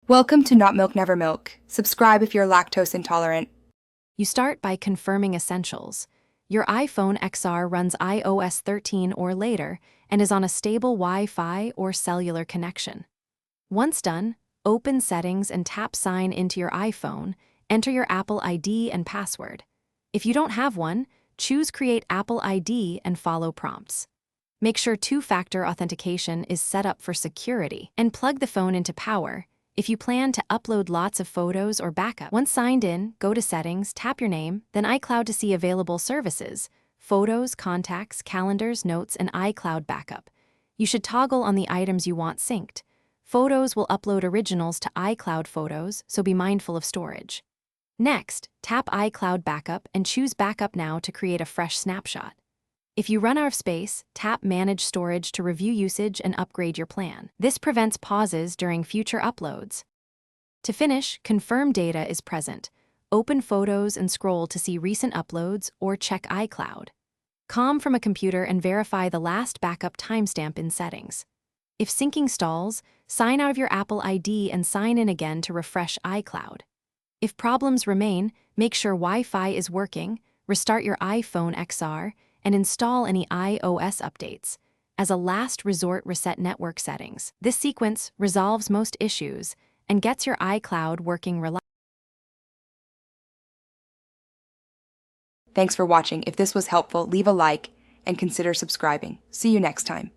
Welcome to Not Milk Never Milk. Subscribe if you're lactose intolerant. You start by confirming essentials. Your iPhone XR runs iOS 13 or later and is on a stable Wi-Fi or cellular connection. Once done, open Settings and tap Sign into your iPhone, enter your Apple ID and password. If you don't have one, choose Create Apple ID and follow prompts. Make sure two-factor authentication is set up for security, and plug the phone into power if you plan to upload lots of photos or backup. Once signed in, go to Settings, tap your name, then iCloud to see available services: Photos, Contacts, Calendars, Notes, and iCloud Backup. You should toggle on the items you want synced. Photos will upload originals to iCloud Photos, so be mindful of storage. Next, tap iCloud Backup and choose Backup Now to create a fresh snapshot. If you run out of space, tap Manage Storage to review usage and upgrade your plan. This prevents pauses during future uploads. To finish, confirm data is present. Open Photos and scroll to see recent uploads or check iCloud. Com from a computer and verify the last backup timestamp in Settings. If syncing stalls, sign out of your Apple ID and sign in again to refresh iCloud. If problems remain, make sure Wi-Fi is working, restart your iPhone XR, and install any iOS updates. As a last resort, reset network settings. This sequence resolves most issues and gets your iCloud working reliably. Thanks for watching. If this was helpful, leave a like and consider subscribing. See you next time.